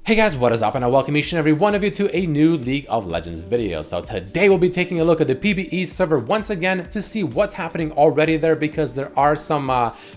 Hey guys, what is up, and I welcome each and every one of you to a new League of Legends video. So today we'll be taking a look at the PvE server once again to see what's happening already there, because there are some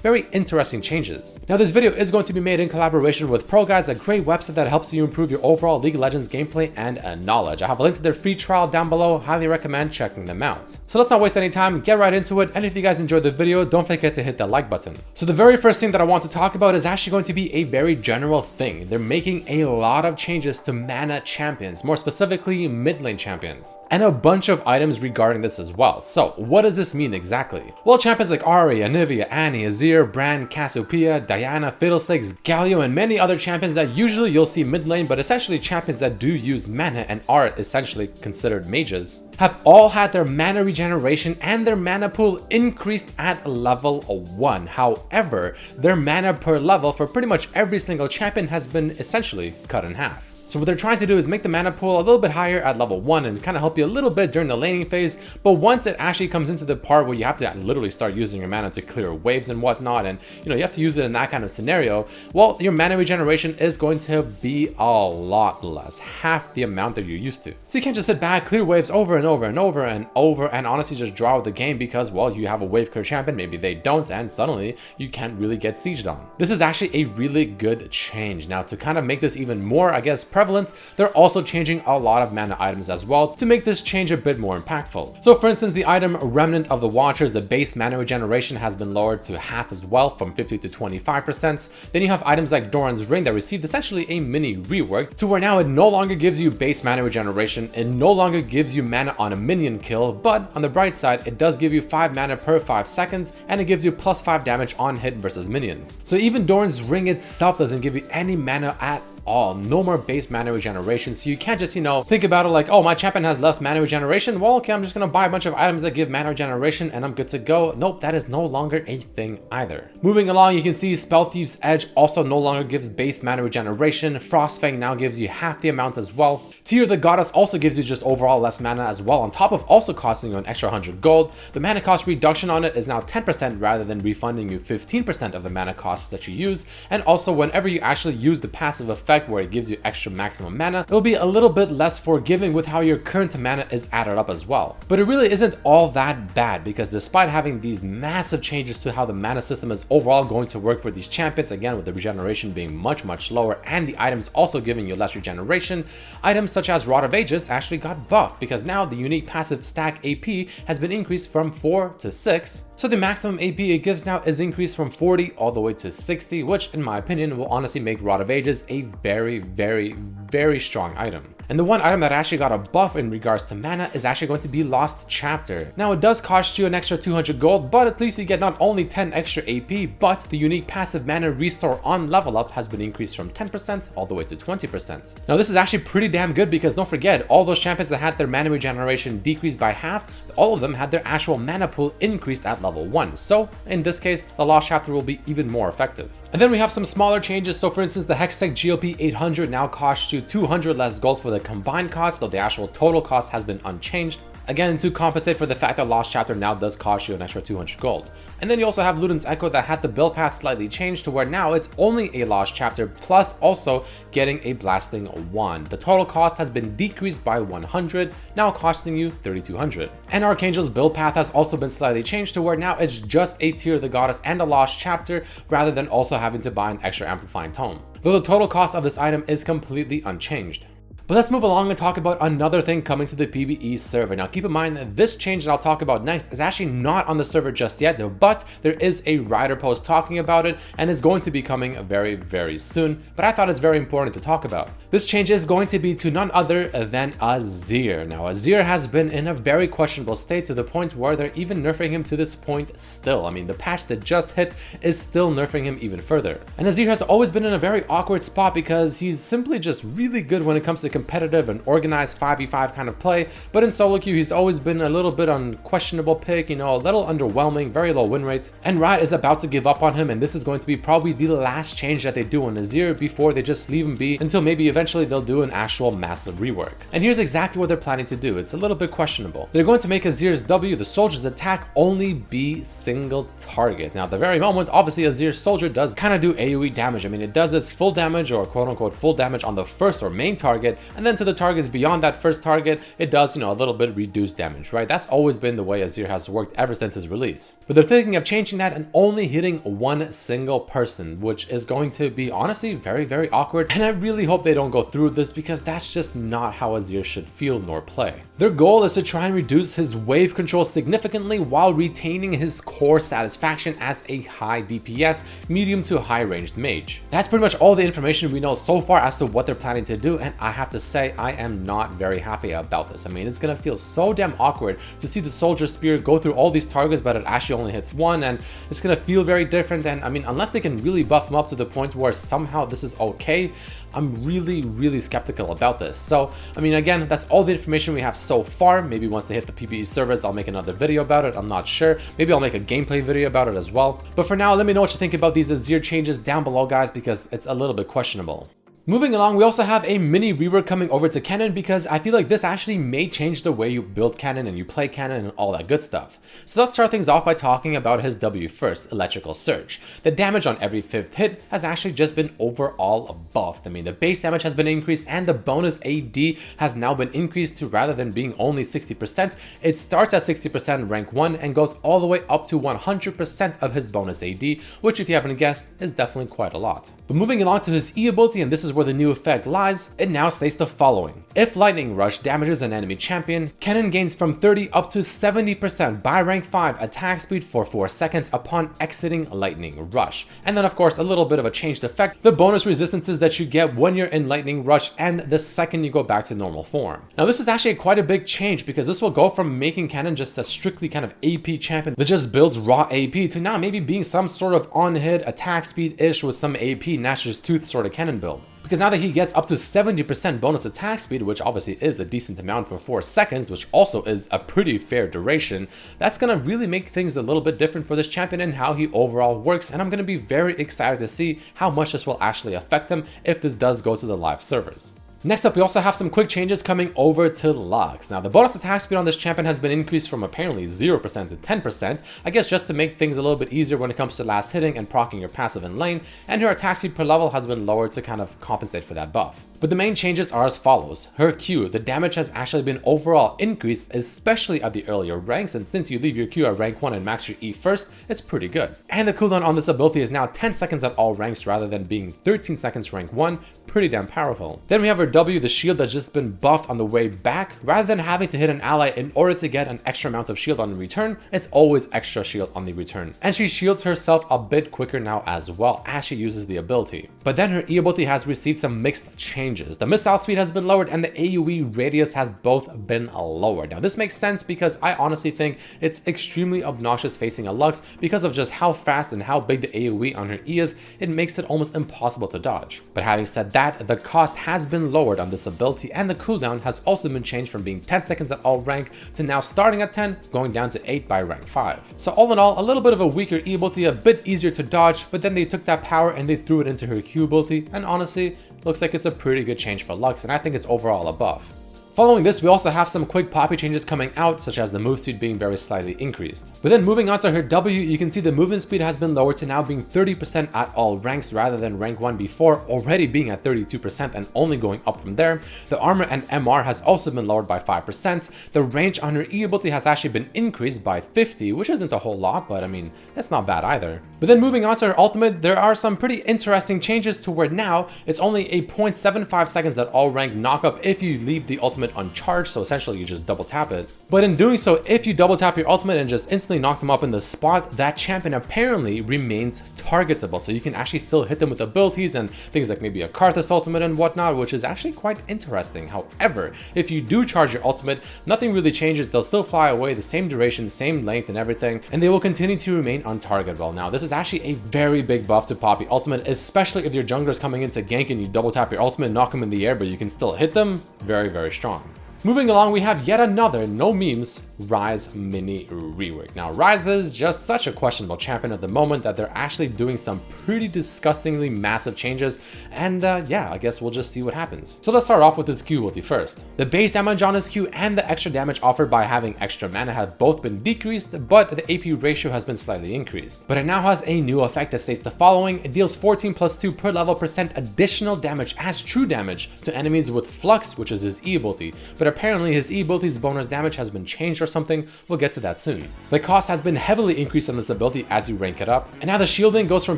very interesting changes. Now this video is going to be made in collaboration with ProGuides, a great website that helps you improve your overall League of Legends gameplay and knowledge. I have a link to their free trial down below, highly recommend checking them out. So let's not waste any time, get right into it, and if you guys enjoyed the video, don't forget to hit that like button. So the very first thing that I want to talk about is actually going to be a very general thing. They're making a lot of changes to mana champions, more specifically mid lane champions, and a bunch of items regarding this as well. So what does this mean exactly? Well, champions like Ahri, Anivia, Annie, Azir, Brand, Cassiopeia, Diana, Fiddlesticks, Galio, and many other champions that usually you'll see mid lane, but essentially champions that do use mana and are essentially considered mages, have all had their mana regeneration and their mana pool increased at level 1. However, their mana per level for pretty much every single champion has been essentially cut in half. So what they're trying to do is make the mana pool a little bit higher at level 1 and kind of help you a little bit during the laning phase, but once it actually comes into the part where you have to literally start using your mana to clear waves and whatnot, and you have to use it in that kind of scenario, well, your mana regeneration is going to be a lot less, half the amount that you're used to. So you can't just sit back, clear waves over and over and over and over, and honestly just draw out the game because, well, you have a wave clear champion, maybe they don't, and suddenly you can't really get sieged on. This is actually a really good change. Now, to kind of make this even more, I guess, prevalent, they're also changing a lot of mana items as well to make this change a bit more impactful. So for instance, the item Remnant of the Watchers, the base mana regeneration has been lowered to half as well, from 50 to 25%. Then you have items like Doran's Ring that received essentially a mini rework to where now it no longer gives you base mana regeneration, it no longer gives you mana on a minion kill, but on the bright side, it does give you 5 mana per 5 seconds, and it gives you plus 5 damage on hit versus minions. So even Doran's Ring itself doesn't give you any mana at all, no more base mana regeneration. So you can't just think about it like, oh, my champion has less mana regeneration, well, okay, I'm just gonna buy a bunch of items that give mana regeneration and I'm good to go. Nope, that is no longer a thing either. Moving along, you can see Spellthief's Edge also no longer gives base mana regeneration. Frostfang now gives you half the amount as well. Tear the Goddess also gives you just overall less mana as well, on top of also costing you an extra 100 gold. The mana cost reduction on it is now 10% rather than refunding you 15% of the mana costs that you use. And also, whenever you actually use the passive effect where it gives you extra maximum mana, it'll be a little bit less forgiving with how your current mana is added up as well. But it really isn't all that bad, because despite having these massive changes to how the mana system is overall going to work for these champions, again with the regeneration being much lower and the items also giving you less regeneration, items such as Rod of Ages actually got buffed, because now the unique passive stack AP has been increased from 4 to 6. So the maximum AP it gives now is increased from 40 all the way to 60, which in my opinion will honestly make Rod of Ages a very strong item. And the one item that actually got a buff in regards to mana is actually going to be Lost Chapter. Now it does cost you an extra 200 gold, but at least you get not only 10 extra AP, but the unique passive mana restore on level up has been increased from 10% all the way to 20%. Now this is actually pretty damn good, because don't forget, all those champions that had their mana regeneration decreased by half, all of them had their actual mana pool increased at level 1. So in this case, the Lost Chapter will be even more effective. And then we have some smaller changes. So for instance, the Hextech GLP 800 now costs you 200 less gold for the combined cost, though the actual total cost has been unchanged. Again, to compensate for the fact that Lost Chapter now does cost you an extra 200 gold. And then you also have Luden's Echo that had the build path slightly changed to where now it's only a Lost Chapter plus also getting a Blasting Wand. The total cost has been decreased by 100, now costing you 3200. And Archangel's build path has also been slightly changed to where now it's just a Tear of the Goddess and a Lost Chapter, rather than also having to buy an extra Amplifying Tome, though the total cost of this item is completely unchanged. But let's move along and talk about another thing coming to the PvE server. Now keep in mind that this change that I'll talk about next is actually not on the server just yet, but there is a writer post talking about it and is going to be coming very soon, but I thought it's very important to talk about. This change is going to be to none other than Azir. Now Azir has been in a very questionable state, to the point where they're even nerfing him to this point still. I mean, the patch that just hit is still nerfing him even further. And Azir has always been in a very awkward spot, because he's simply just really good when it comes to competitive and organized 5v5 kind of play, but in solo queue he's always been a little bit unquestionable pick, you know, a little underwhelming, very low win rates, and Riot is about to give up on him, and this is going to be probably the last change that they do on Azir before they just leave him be until maybe eventually they'll do an actual massive rework. And here's exactly what they're planning to do. It's a little bit questionable. They're going to make Azir's W, the soldier's attack, only be single target. Now at the very moment, obviously Azir's soldier does kind of do AoE damage. I mean, it does its full damage or quote unquote full damage on the first or main target, and then to the targets beyond that first target, it does, you know, a little bit reduced damage, right? That's always been the way Azir has worked ever since his release. But they're thinking of changing that and only hitting one single person, which is going to be honestly very, very awkward. And I really hope they don't go through this because that's just not how Azir should feel nor play. Their goal is to try and reduce his wave control significantly while retaining his core satisfaction as a high DPS, medium to high ranged mage. That's pretty much all the information we know so far as to what they're planning to do, and I have to say I am not very happy about this. I mean, it's gonna feel so damn awkward to see the soldier spear go through all these targets but it actually only hits one, and it's gonna feel very different. And I mean, unless they can really buff him up to the point where somehow this is okay, I'm really skeptical about this. So I mean, again, that's all the information we have so far. Maybe once they hit the PBE servers I'll make another video about it, I'm not sure. Maybe I'll make a gameplay video about it as well. But for now, let me know what you think about these Azir changes down below, guys, because it's a little bit questionable. Moving along, we also have a mini rework coming over to Kennen because I feel like this actually may change the way you build Kennen and you play Kennen and all that good stuff. So let's start things off by talking about his W first, Electrical Surge. The damage on every 5th hit has actually just been overall buffed. I mean, the base damage has been increased and the bonus AD has now been increased to, rather than being only 60%, it starts at 60% rank 1 and goes all the way up to 100% of his bonus AD, which if you haven't guessed is definitely quite a lot. But moving along to his E ability, and this is where the new effect lies, it now states the following. If Lightning Rush damages an enemy champion, Kennen gains from 30 up to 70% by rank 5 attack speed for 4 seconds upon exiting Lightning Rush. And then of course a little bit of a changed effect, the bonus resistances that you get when you're in Lightning Rush and the second you go back to normal form. Now this is actually quite a big change because this will go from making Kennen just a strictly kind of AP champion that just builds raw AP to now maybe being some sort of on-hit attack speed-ish with some AP Gnash's Tooth sort of Kennen build. Because now that he gets up to 70% bonus attack speed, which obviously is a decent amount for 4 seconds, which also is a pretty fair duration, that's going to really make things a little bit different for this champion and how he overall works, and I'm going to be very excited to see how much this will actually affect him if this does go to the live servers. Next up, we also have some quick changes coming over to Lux. Now, the bonus attack speed on this champion has been increased from apparently 0% to 10%, I guess just to make things a little bit easier when it comes to last hitting and proccing your passive in lane, and her attack speed per level has been lowered to kind of compensate for that buff. But the main changes are as follows. Her Q, the damage has actually been overall increased, especially at the earlier ranks, and since you leave your Q at rank 1 and max your E first, it's pretty good. And the cooldown on this ability is now 10 seconds at all ranks rather than being 13 seconds rank 1, pretty damn powerful. Then we have her W, the shield that's just been buffed on the way back. Rather than having to hit an ally in order to get an extra amount of shield on the return, it's always extra shield on the return. And she shields herself a bit quicker now as well as she uses the ability. But then her E ability has received some mixed changes. The missile speed has been lowered and the AoE radius has both been lowered. Now this makes sense because I honestly think it's extremely obnoxious facing a Lux because of just how fast and how big the AoE on her E is. It makes it almost impossible to dodge. But having said that, the cost has been lowered on this ability and the cooldown has also been changed from being 10 seconds at all rank to now starting at 10, going down to 8 by rank 5. So all in all, a little bit of a weaker E ability, a bit easier to dodge, but then they took that power and they threw it into her Q ability, and honestly, looks like it's a pretty good change for Lux, and I think it's overall a buff. Following this, we also have some quick poppy changes coming out, such as the move speed being very slightly increased. But then moving on to her W, you can see the movement speed has been lowered to now being 30% at all ranks rather than rank 1 before, already being at 32% and only going up from there. The armor and MR has also been lowered by 5%. The range on her E ability has actually been increased by 50, which isn't a whole lot, but I mean, that's not bad either. But then moving on to her ultimate, there are some pretty interesting changes to where now it's only a 0.75 seconds at all rank knockup if you leave the ultimate ultimate uncharged, so essentially you just double tap it. But in doing so, if you double tap your ultimate and just instantly knock them up in the spot, that champion apparently remains targetable. So you can actually still hit them with abilities and things like maybe a Karthus ultimate and whatnot, which is actually quite interesting. However, if you do charge your ultimate, nothing really changes. They'll still fly away the same duration, same length and everything, and they will continue to remain untargetable. Now, this is actually a very big buff to Poppy ultimate, especially if your jungler is coming into gank and you double tap your ultimate, knock them in the air, but you can still hit them. Very, very strong. Moving along, we have yet another, no memes, Ryze Mini-rework. Now, Ryze is just such a questionable champion at the moment that they're actually doing some pretty disgustingly massive changes, and yeah, I guess we'll just see what happens. So let's start off with his Q ulti first. The base damage on his Q and the extra damage offered by having extra mana have both been decreased, but the AP ratio has been slightly increased. But it now has a new effect that states the following: it deals 14+2 per level % additional damage as true damage to enemies with Flux, which is his E ability, but apparently his E ability's bonus damage has been changed or something. We'll get to that soon. The cost has been heavily increased on this ability as you rank it up, and now the shielding goes from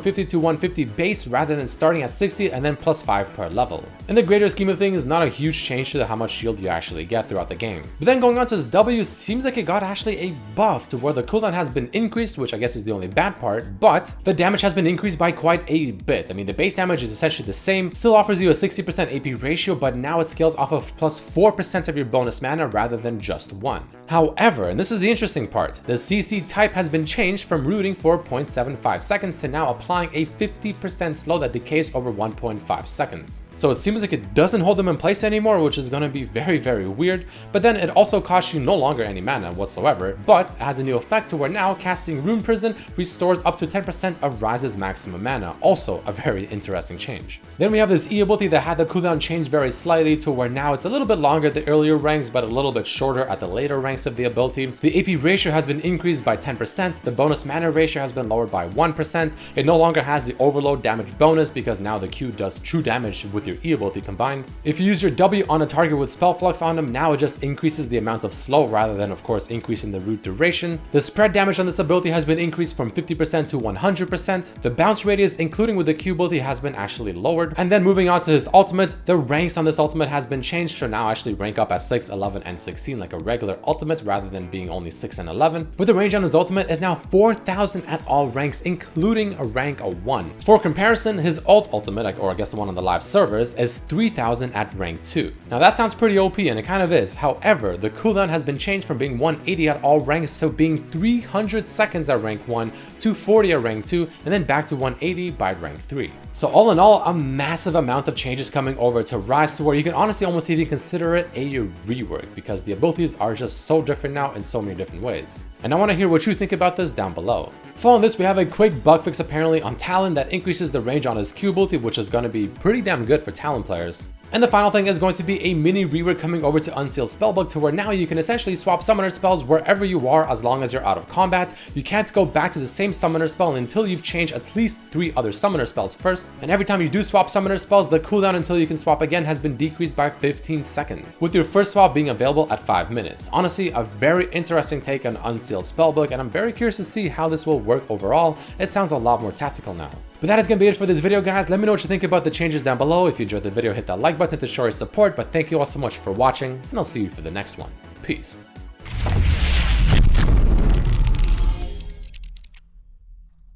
50 to 150 base rather than starting at 60 and then +5 per level. In the greater scheme of things, not a huge change to how much shield you actually get throughout the game. But then going on to his W, seems like it got actually a buff to where the cooldown has been increased, which I guess is the only bad part, but the damage has been increased by quite a bit. I mean, the base damage is essentially the same, still offers you a 60% AP ratio, but now it scales off of +4% of your bonus mana rather than just 1. However, and this is the interesting part, the CC type has been changed from rooting for 0.75 seconds to now applying a 50% slow that decays over 1.5 seconds. So it seems like it doesn't hold them in place anymore, which is going to be very, very weird. But then it also costs you no longer any mana whatsoever, but it has a new effect to where now casting Rune Prison restores up to 10% of Ryze's maximum mana. Also a very interesting change. Then we have this E ability that had the cooldown change very slightly to where now it's a little bit longer at the earlier ranks, but a little bit shorter at the later ranks of the ability. The AP ratio has been increased by 10%. The bonus mana ratio has been lowered by 1%. It no longer has the overload damage bonus because now the Q does true damage with your E ability combined. If you use your W on a target with Spell Flux on them, now it just increases the amount of slow rather than, of course, increasing the root duration. The spread damage on this ability has been increased from 50% to 100%. The bounce radius, including with the Q ability, has been actually lowered. And then moving on to his ultimate, the ranks on this ultimate has been changed to now actually rank up at 6, 11, and 16 like a regular ultimate rather than being only 6 and 11. But the range on his ultimate is now 4,000 at all ranks, including a rank of 1. For comparison, his ult ultimate, or I guess the one on the live servers, is 3,000 at rank 2. Now that sounds pretty OP, and it kind of is. However, the cooldown has been changed from being 180 at all ranks to being 300 seconds at rank 1, 240 at rank 2, and then back to 180 by rank 3. So all in all, a massive amount of changes coming over to Ryze to where you can honestly almost even consider it a rework because the abilities are just so different now in so many different ways. And I want to hear what you think about this down below. Following this, we have a quick bug fix apparently on Talon that increases the range on his Q ability, which is going to be pretty damn good for Talon players. And the final thing is going to be a mini rework coming over to Unsealed Spellbook to where now you can essentially swap summoner spells wherever you are as long as you're out of combat. You can't go back to the same summoner spell until you've changed at least 3 other summoner spells first. And every time you do swap summoner spells, the cooldown until you can swap again has been decreased by 15 seconds, with your first swap being available at 5 minutes. Honestly, a very interesting take on Unsealed Spellbook, and I'm very curious to see how this will work overall. It sounds a lot more tactical now. But that is going to be it for this video, guys. Let me know what you think about the changes down below. If you enjoyed the video, hit that like button to show your support. But thank you all so much for watching, and I'll see you for the next one. Peace.